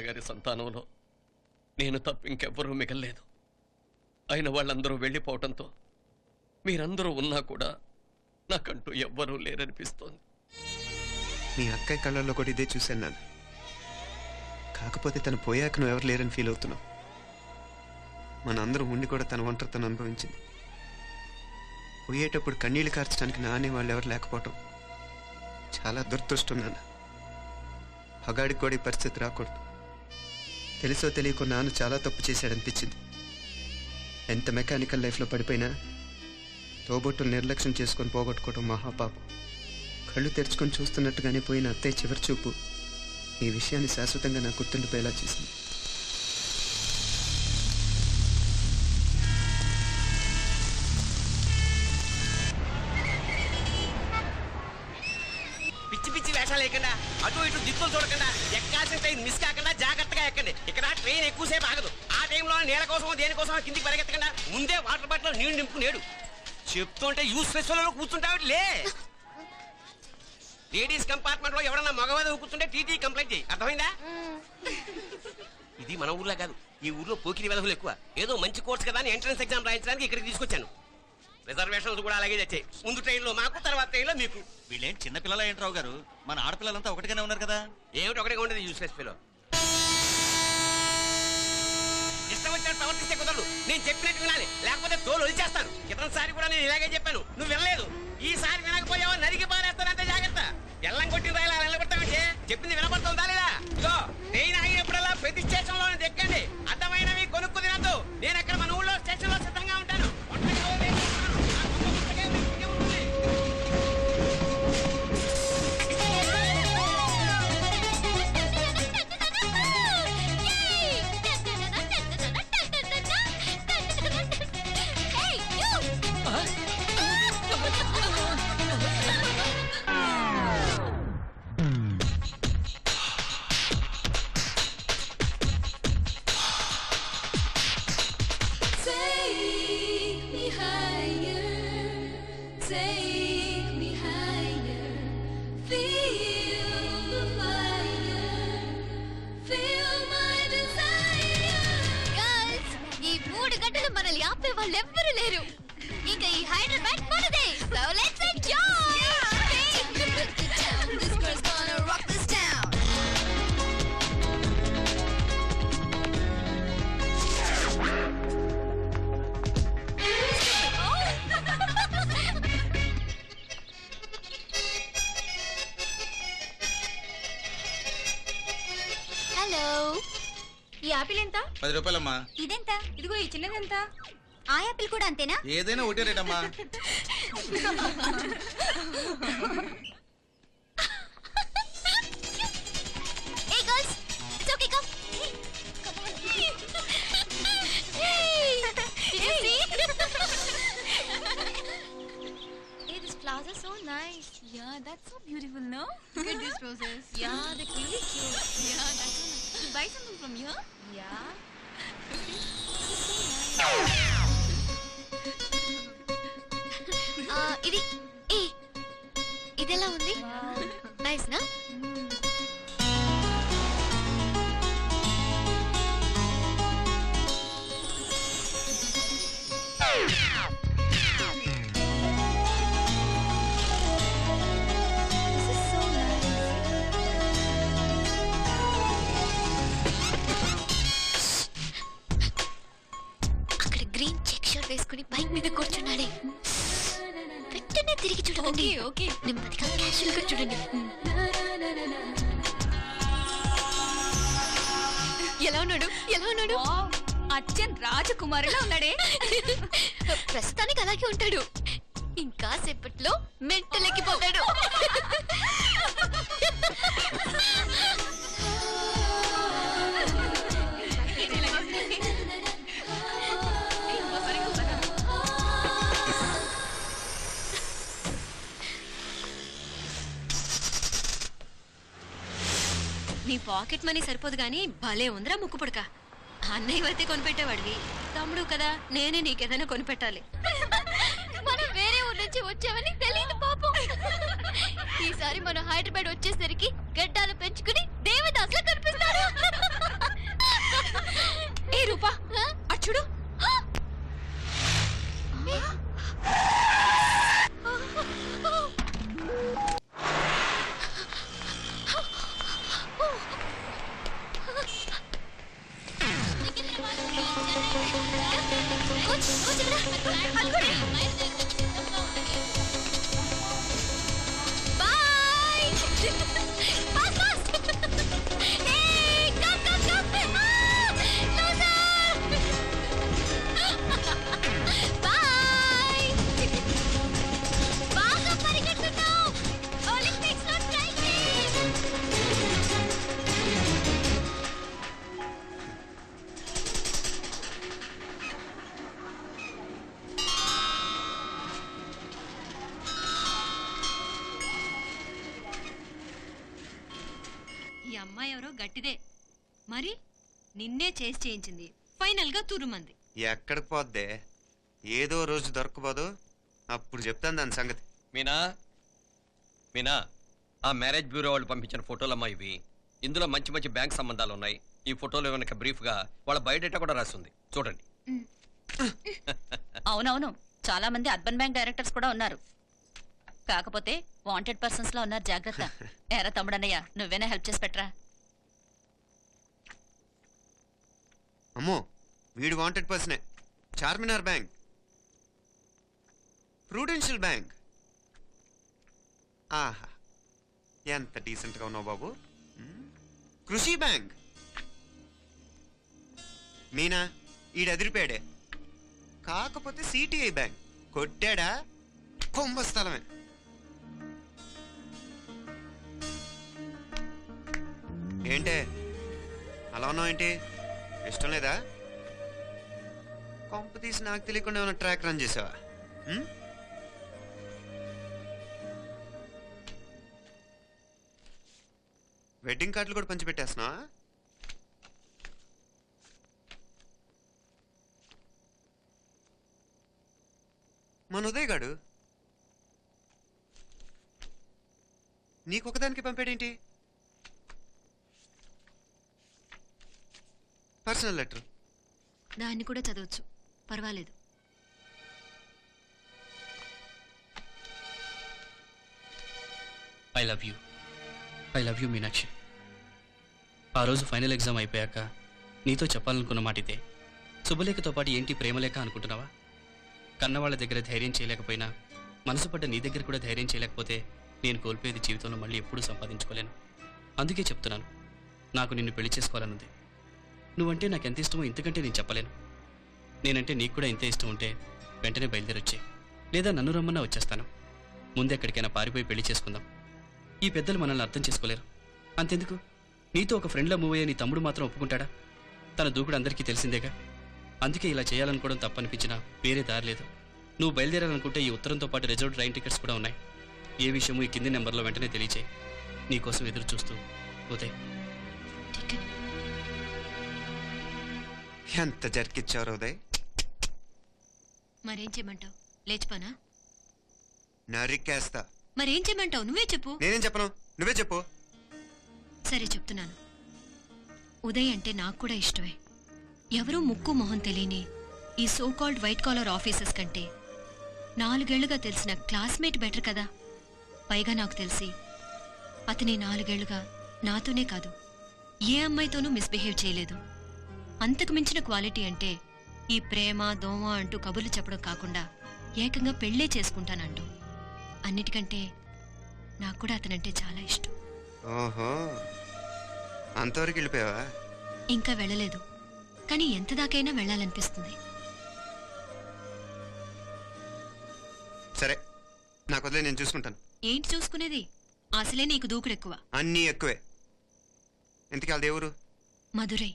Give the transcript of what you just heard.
నాన్నగారి సంతానంలో నేను తప్ప ఇంకెవ్వరూ మిగల్లేదు. అయిన వాళ్ళందరూ వెళ్ళిపోవటంతో మీరందరూ ఉన్నా కూడా నాకంటూ ఎవ్వరూ లేరనిపిస్తోంది. మీ అక్కయ్య కళ్ళల్లో కూడా ఇదే చూశాను నాన్న. కాకపోతే తను పోయాక నువ్వు ఎవరు లేరని ఫీల్ అవుతున్నావు. మన అందరం ఉండి కూడా తన ఒంటరితను అనుభవించింది. పోయేటప్పుడు కన్నీళ్లు కార్చడానికి నానే వాళ్ళు ఎవరు లేకపోవటం చాలా దురదృష్టం నాన్న. పగాడికి కూడా ఈ పరిస్థితి రాకూడదు. తెలుసో తెలియకో నాన్న చాలా తప్పు చేశాడనిపించింది. ఎంత మెకానికల్ లైఫ్లో పడిపోయినా తోబొట్టులు నిర్లక్ష్యం చేసుకొని పోగొట్టుకోవటం మహాపాపం. కళ్ళు తెరుచుకొని చూస్తున్నట్టుగానే పోయిన అత్తయ్య చివరి చూపు ఈ విషయాన్ని శాశ్వతంగా నాకు గుర్తుండిపోయేలా చేసింది. పిచ్చి పిచ్చి వేషాలు లేకుండా అటు ఇటు దిక్కులు చూడకుండా ఎక్కాల్సిన ట్రైన్ మిస్ కాకుండా జాగ్రత్తగా ఎక్కండి. ఇక్కడ ట్రైన్ ఎక్కువసేపు ఆగదు. ఆ టైంలో నీళ్ళ కోసం దేనికోసం కిందికి పరిగెత్తకుండా ముందే వాటర్ బాటిల్ నీళ్లు నింపుకునేడు. చెప్తుంటే యూస్లెస్ లో కూర్చుంటావు లే. లేడీస్ కంపార్ట్మెంట్ లో ఎవడన్నా మగవాద కూర్చుంటే టీటీ కంప్లైంట్ చేయి. అర్థమైందా? ఇది మన ఊర్లో కాదు. ఈ ఊర్లో పోకిరి వెధవులు ఎక్కువ. ఏదో మంచి కోర్స్ కదా అని ఎంట్రన్స్ ఎగ్జామ్ రాయించడానికి ఇక్కడికి తీసుకొచ్చాను. రిజర్వేషన్స్ కూడా అలాగే తెచ్చాయి. ముందు ట్రైన్లో మాకు, తర్వాత ట్రైన్లో మీకు. వీళ్ళేం చిన్నపిల్లల ఏంట్రావు గారు? మన ఆడపిల్లలంతా ఒకటిగానే ఉన్నారు కదా. ఏమిటి ఒకటిగా ఉండేది యూస్లెస్ పిలో. ఇష్టం వచ్చినట్టు ప్రవర్తిస్తే కుదరదు. నేను చెప్పినట్టు వినాలి, లేకపోతే తోలు వదిలేస్తాను. క్రితంసారి కూడా నేను ఇలాగే చెప్పాను, నువ్వు వినలేదు. ఈసారి వినకపోయావో నరికి పారేస్తానంటే జాగ్రత్త. ఎల్లం కొట్టిన రాయలా నిలబడతామంటే చెప్పింది వినపడుతుందా లేదా? ఇగో ట్రైన్ ఆగినప్పుడల్లా ప్రతి స్టేషన్ లో ఎక్కండి. అర్థమైనవి కొనుక్కు తినద్దు. నేను అక్కడ మన ఊళ్ళో స్టేషన్ లో సిద్ధంగా ఉంటాను. మనల్ని ఆపే వాళ్ళు ఎవ్వరూ లేరు. ఇంకా ఈ హైదరాబాద్ మనదే. So let's enjoy. This girl's gonna rock this town. Hello, ఈ యాపిల్ ఎంత? 10 రూపాయలమ్మా. ఇదెంత? ఇదిగో ఈ చిన్నది ఎంత? ఆ యాపిల్ కూడా అంతేనా? ఏదైనా ఒకటే రేట్ అమ్మా. Hey girls, it's okay, come. Come on. Hey, did you see? Hey, this flowers are so nice. Yeah, that's so beautiful, no? Look at these roses. Yeah, they're really cute. Yeah, that's so nice. You buy something from here? Yeah. ఇది ఇదెలా ఉంది? Nice నా? అక్కడ green check shirt వేసుకుని bike మీద కూర్చున్నాడే. వెంటనే తిరిగి చూడండి. ఓకే నెమ్మదిగా క్యాషువల్ గా చూడండి. ఎలా ఉన్నాడు? ఎలా ఉన్నాడు? అచ్చన్ రాజకుమారులా ఉన్నాడే. ప్రస్తుతానికి అలాగే ఉంటాడు. ఇంకా సేపట్లో మెంటలెక్కిపోతాడు. నీ పాకెట్ మనీ సరిపోదు గానీ భలే ఉందిరా ముక్కు పుడక. అన్నయ్య అయితే కొనిపెట్టేవాడివి, తమ్ముడు కదా నేనే నీకేదైనా కొనిపెట్టాలి. మనం వేరే ఊరు నుంచి వచ్చామని తెలియదు పాపం. ఈసారి మనం హైదరాబాద్ వచ్చేసరికి గడ్డాలు పెంచుకుని దేవదాసులా కనిపిస్తాడు. కోచ్ కోచ్ ఇక్కడ అనుకోండి boy fast fast hey come come come no sir boy బాగా పరిగెడుతున్నావు ఒలింపిక్స్ లో ట్రై చేయి ఈ అమ్మాయి ఎవరో గట్టిదే మరి నిన్నే చేసి చేయించింది ఫైనల్ గా తురుమంది ఎక్కడికి పోద్దే ఏదో రోజు దొరకపోదు అప్పుడు చెప్తాను దాని సంగతి. మీనా మీనా ఆ మ్యారేజ్ బ్యూరో వాళ్ళు పంపించిన ఫోటోలమ్మా ఇవి. ఇందులో మంచి మంచి బ్యాంక్ సంబంధాలు ఉన్నాయి. ఈ ఫోటోలో వెనక బ్రీఫ్ గా వాళ్ళ బయోడేటా కూడా రాస్తుంది, చూడండి. అవునవును, చాలా మంది అర్బన్ బ్యాంక్ డైరెక్టర్స్ కూడా ఉన్నారు. కాకపోతే వాంటెడ్ పర్సన్స్ లో ఉన్నారు, జాగ్రత్త. ఎరా తమ్ముడన్నయ్య, నువ్వేనా హెల్ప్ చేసి పెట్టరా? అమ్మో వీడు వాంటెడ్ పర్సనే. Charminar bank, prudential bank. ఆహా ఎంత డీసెంట్గా ఉన్నావు బాబు. కృషి బ్యాంక్. మీనా ఈడు ఎదిరిపాడే. కాకపోతే సిటిఐ బ్యాంక్ కొట్టాడా కుంభస్థలమే. ఏంటే అలా ఉన్నావు ఏంటి? ఇష్టం లేదా? కొంప తీసి నాకు తెలియకుండా ఏమైనా ట్రాక్ రన్ చేసావా? వెడ్డింగ్ కార్డులు కూడా పంచిపెట్టేస్తున్నావా? మన ఉదయ్ గాడు నీకొకదానికి పంపాడేంటి? Personal letter. దాన్ని కూడా చదవచ్చు, పర్వాలేదు. I love you Meenakshi. ఆ రోజు ఫైనల్ ఎగ్జామ్ అయిపోయాక నీతో చెప్పాలనుకున్న మాట ఇదే. శుభలేఖతో పాటు ఏంటి ప్రేమలేఖ అనుకుంటున్నావా? కన్నవాళ్ళ దగ్గర ధైర్యం చేయలేకపోయినా మనసు పడ్డ నీ దగ్గర కూడా ధైర్యం చేయలేకపోతే నేను కోల్పోయేది జీవితంలో మళ్ళీ ఎప్పుడూ సంపాదించుకోలేను. అందుకే చెప్తున్నాను, నాకు నిన్ను పెళ్లి చేసుకోవాలనుంది. నువ్వంటే నాకు ఎంత ఇష్టమో ఇంతకంటే నేను చెప్పలేను. నేనంటే నీకు కూడా ఇంత ఇష్టం ఉంటే వెంటనే బయలుదేరొచ్చే, లేదా నన్ను రమ్మన్నా వచ్చేస్తాను. ముందు ఎక్కడికైనా పారిపోయి పెళ్లి చేసుకుందాం. ఈ పెద్దలు మనల్ని అర్థం చేసుకోలేరు. అంతెందుకు, నీతో ఒక ఫ్రెండ్లా మూవ్ అయ్యే నీ తమ్ముడు మాత్రం ఒప్పుకుంటాడా? తన దూకుడు అందరికీ తెలిసిందేగా. అందుకే ఇలా చేయాలనుకోవడం తప్పనిపించినా వేరే దారి లేదు. నువ్వు బయలుదేరాలనుకుంటే ఈ ఉత్తరంతో పాటు రిజర్వ్ ట్రైన్ టికెట్స్ కూడా ఉన్నాయి. ఏ విషయమూ ఈ కింది నెంబర్లో వెంటనే తెలియచేయి. నీకోసం ఎదురు చూస్తూ ఉదయ్. ఎంత జరికిచ్చారు ఉదయ్. మరేం చేయమంటావు? లేచిపోనా? నరికేస్తా. మరేం చేయమంటావు? నువ్వే చెప్పు. నేనేం చెప్పను, నువ్వే చెప్పు. సరే చెప్తున్నాను. ఉదయ్ అంటే నాకు కూడా ఇష్టమే. ఎవరూ ముక్కు మొహం తెలియని ఈ so called white collar officers కంటే 4 ఏళ్లుగా తెలిసిన క్లాస్మేట్ బెటర్ కదా. పైగా నాకు తెలిసి అతని 4 ఏళ్లుగా నాతోనే కాదు ఏ అమ్మాయితోనూ మిస్బిహేవ్ చేయలేదు. అంతకు మించిన క్వాలిటీ అంటే ఈ ప్రేమ దోమ అంటూ కబుర్లు చెప్పడం కాకుండా ఏకంగా పెళ్ళే చేసుకుంటానంటూ. అన్నిటికంటే నాకు కూడా అతనంటే చాలా ఇష్టం. ఓహో అంతవరకు వెళ్ళిపోయావా? ఇంకా వెళ్ళలేదు, కానీ ఎంత దాకైనా వెళ్ళాలనిపిస్తుంది. సరే నాకు వదిలే, నేను చూసుకుంటాను. ఏంటి చూసుకునేది? అసలే నీకు దూకుడెక్కువ. అన్నీ ఎక్కువే. ఇంతకీ వాళ్ళ దేవురు? మధురై.